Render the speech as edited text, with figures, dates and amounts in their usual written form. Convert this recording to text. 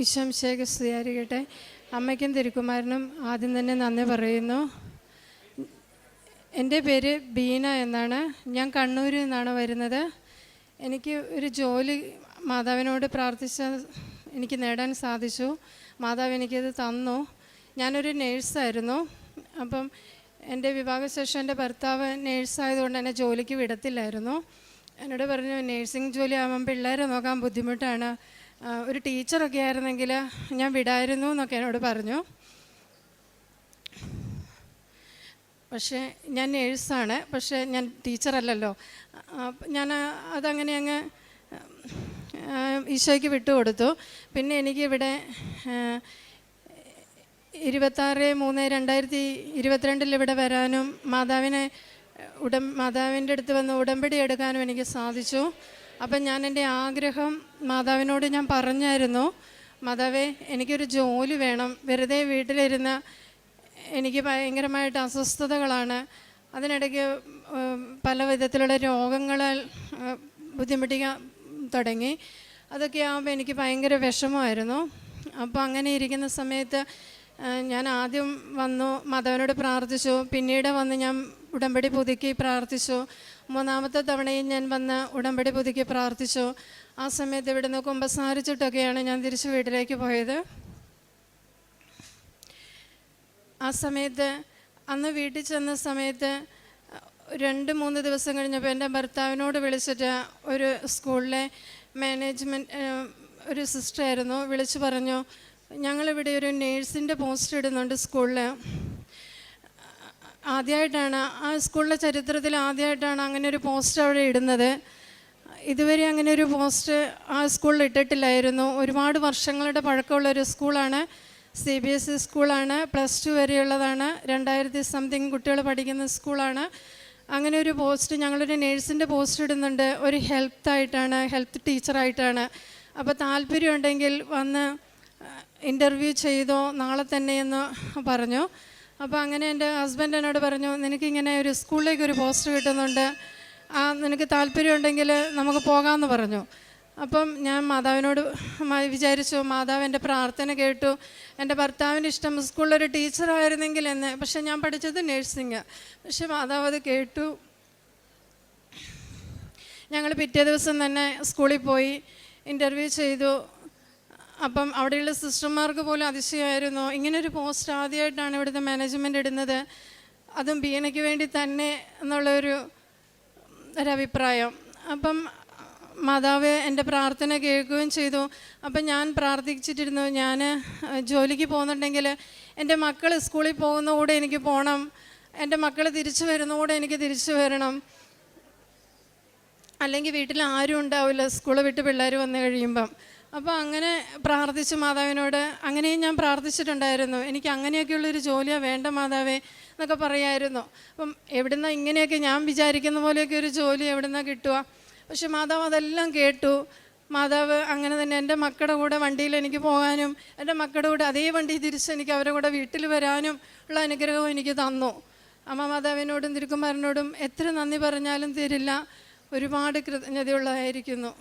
ഈശോമിശിഹായ്ക്ക് സ്തുതിയായിരിക്കട്ടെ. അമ്മയ്ക്കും തിരുക്കുമാരനും ആദ്യം തന്നെ നന്ദി പറയുന്നു. എൻ്റെ പേര് ബീന എന്നാണ്. ഞാൻ കണ്ണൂരിൽ നിന്നാണ് വരുന്നത്. എനിക്ക് ഒരു ജോലി മാതാവിനോട് പ്രാർത്ഥിച്ച എനിക്ക് നേടാൻ സാധിച്ചു. മാതാവ് എനിക്കത് തന്നു. ഞാനൊരു നേഴ്സായിരുന്നു. അപ്പം എൻ്റെ വിവാഹശേഷം എൻ്റെ ഭർത്താവ് നേഴ്സായതുകൊണ്ട് എന്നെ ജോലിക്ക് വിടത്തില്ലായിരുന്നു. എന്നോട് പറഞ്ഞു, നേഴ്സിംഗ് ജോലി ആകുമ്പം പിള്ളേരെ നോക്കാൻ ബുദ്ധിമുട്ടാണ്, ഒരു ടീച്ചറൊക്കെ ആയിരുന്നെങ്കിൽ ഞാൻ വിടായിരുന്നു എന്നൊക്കെ എന്നോട് പറഞ്ഞു. പക്ഷേ ഞാൻ നേഴ്സാണ്, പക്ഷേ ഞാൻ ടീച്ചറല്ലല്ലോ. ഞാൻ അതങ്ങനെ അങ്ങ് ഈശോയ്ക്ക് വിട്ടുകൊടുത്തു. പിന്നെ എനിക്കിവിടെ 26/3/2022 ഇവിടെ വരാനും മാതാവിൻ്റെ അടുത്ത് വന്ന് ഉടമ്പടി എടുക്കാനും എനിക്ക് സാധിച്ചു. അപ്പം ഞാൻ എൻ്റെ ആഗ്രഹം മാതാവിനോട് ഞാൻ പറഞ്ഞായിരുന്നു, മാതാവേ എനിക്കൊരു ജോലി വേണം, വെറുതെ വീട്ടിലിരുന്ന് എനിക്ക് ഭയങ്കരമായിട്ട് അസ്വസ്ഥതകളാണ്, അതിനിടയ്ക്ക് പല വിധത്തിലുള്ള രോഗങ്ങളാൽ ബുദ്ധിമുട്ടിക്കാൻ തുടങ്ങി. അതൊക്കെ ആകുമ്പോൾ എനിക്ക് ഭയങ്കര വിഷമമായിരുന്നു. അപ്പോൾ അങ്ങനെ ഇരിക്കുന്ന സമയത്ത് ഞാൻ ആദ്യം വന്നു മാതാവിനോട് പ്രാർത്ഥിച്ചു. പിന്നീട് വന്ന് ഞാൻ ഉടമ്പടി പുതുക്കി പ്രാർത്ഥിച്ചു. 3ാമത്തെ തവണയും ഞാൻ വന്ന് ഉടമ്പടി പുതുക്കി പ്രാർത്ഥിച്ചു. ആ സമയത്ത് ഇവിടുന്ന് കുമ്പസാരിച്ചിട്ടൊക്കെയാണ് ഞാൻ തിരിച്ച് വീട്ടിലേക്ക് പോയത്. ആ സമയത്ത് അന്ന് വീട്ടിൽ ചെന്ന സമയത്ത് 2-3 ദിവസം കഴിഞ്ഞപ്പോൾ എൻ്റെ ഭർത്താവിനോട് വിളിച്ചിട്ട് ഒരു സ്കൂളിലെ മാനേജ്മെൻറ്റ് ഒരു സിസ്റ്ററായിരുന്നു, വിളിച്ചു പറഞ്ഞു, ഞങ്ങളിവിടെ ഒരു നേഴ്സിൻ്റെ പോസ്റ്റ് ഇടുന്നുണ്ട് സ്കൂളിൽ. ആദ്യമായിട്ടാണ് ആ സ്കൂളിലെ ചരിത്രത്തിൽ ആദ്യമായിട്ടാണ് അങ്ങനെ ഒരു പോസ്റ്റ് അവിടെ ഇടുന്നത്. ഇതുവരെ അങ്ങനെ ഒരു പോസ്റ്റ് ആ സ്കൂളിൽ ഇട്ടിട്ടില്ലായിരുന്നു. ഒരുപാട് വർഷങ്ങളുടെ പഴക്കമുള്ളൊരു സ്കൂളാണ്, CBSE സ്കൂളാണ്, +2 വരെയുള്ളതാണ്, 2000 സംതിങ് കുട്ടികൾ പഠിക്കുന്ന സ്കൂളാണ്. അങ്ങനെ ഒരു പോസ്റ്റ്, ഞങ്ങളൊരു നേഴ്സിൻ്റെ പോസ്റ്റ് ഇടുന്നുണ്ട്, ഒരു ഹെൽത്ത് ടീച്ചറായിട്ടാണ്. അപ്പോൾ താല്പര്യമുണ്ടെങ്കിൽ വന്ന് ഇൻ്റർവ്യൂ ചെയ്തോ നാളെ തന്നെയെന്ന് പറഞ്ഞു. അപ്പോൾ അങ്ങനെ എൻ്റെ ഹസ്ബൻഡ് എന്നോട് പറഞ്ഞു, നിനക്കിങ്ങനെ ഒരു സ്കൂളിലേക്ക് ഒരു പോസ്റ്റ് കിട്ടുന്നുണ്ട്, നിനക്ക് താല്പര്യമുണ്ടെങ്കിൽ നമുക്ക് പോകാമെന്ന് പറഞ്ഞു. അപ്പം ഞാൻ മാതാവിനോട് വിചാരിച്ചു, മാതാവ് എൻ്റെ പ്രാർത്ഥന കേട്ടു, എൻ്റെ ഭർത്താവിൻ്റെ ഇഷ്ടം സ്കൂളിലൊരു ടീച്ചറായിരുന്നെങ്കിൽ എന്ന്. പക്ഷെ ഞാൻ പഠിച്ചത് നേഴ്സിംഗ്, പക്ഷെ മാതാവ് അത് കേട്ടു. ഞങ്ങൾ പിറ്റേ ദിവസം തന്നെ സ്കൂളിൽ പോയി ഇൻ്റർവ്യൂ ചെയ്തു. അപ്പം അവിടെയുള്ള സിസ്റ്റർമാർക്ക് പോലും അതിശയമായിരുന്നു, ഇങ്ങനൊരു പോസ്റ്റ് ആദ്യമായിട്ടാണ് ഇവിടുത്തെ മാനേജ്മെൻറ്റ് ഇടുന്നത്, അതും ബീനയ്ക്ക് വേണ്ടി തന്നെ ഒരഭിപ്രായം. അപ്പം മാതാവ് എൻ്റെ പ്രാർത്ഥന കേൾക്കുകയും ചെയ്തു. അപ്പം ഞാൻ പ്രാർത്ഥിച്ചിട്ടിരുന്നു, ഞാൻ ജോലിക്ക് പോകുന്നുണ്ടെങ്കിൽ എൻ്റെ മക്കൾ സ്കൂളിൽ പോകുന്ന കൂടെ എനിക്ക് പോകണം, എൻ്റെ മക്കൾ തിരിച്ചു വരുന്ന കൂടെ എനിക്ക് തിരിച്ചു വരണം, അല്ലെങ്കിൽ വീട്ടിൽ ആരും ഉണ്ടാവില്ല സ്കൂളിൽ വിട്ട് പിള്ളേർ വന്നു കഴിയുമ്പം. അപ്പോൾ അങ്ങനെ പ്രാർത്ഥിച്ചു മാതാവിനോട്. അങ്ങനെയും ഞാൻ പ്രാർത്ഥിച്ചിട്ടുണ്ടായിരുന്നു, എനിക്ക് അങ്ങനെയൊക്കെയുള്ളൊരു ജോലിയാണ് വേണ്ട മാതാവേ എന്നൊക്കെ പറയായിരുന്നു. അപ്പം എവിടുന്നാണ് ഇങ്ങനെയൊക്കെ ഞാൻ വിചാരിക്കുന്ന പോലെയൊക്കെ ഒരു ജോലി എവിടുന്നാണ് കിട്ടുക? പക്ഷെ മാതാവ് അതെല്ലാം കേട്ടു. മാതാവ് അങ്ങനെ തന്നെ എൻ്റെ മക്കളുടെ കൂടെ വണ്ടിയിൽ എനിക്ക് പോകാനും എൻ്റെ മക്കളുടെ കൂടെ അതേ വണ്ടി തിരിച്ച് എനിക്ക് അവരുടെ കൂടെ വീട്ടിൽ വരാനും ഉള്ള അനുഗ്രഹവും എനിക്ക് തന്നു. അമ്മ മാതാവിനോടും തിരുക്കുമാരനോടും എത്ര നന്ദി പറഞ്ഞാലും തീരില്ല, ഒരുപാട് കൃതജ്ഞതയുള്ളതായിരിക്കുന്നു.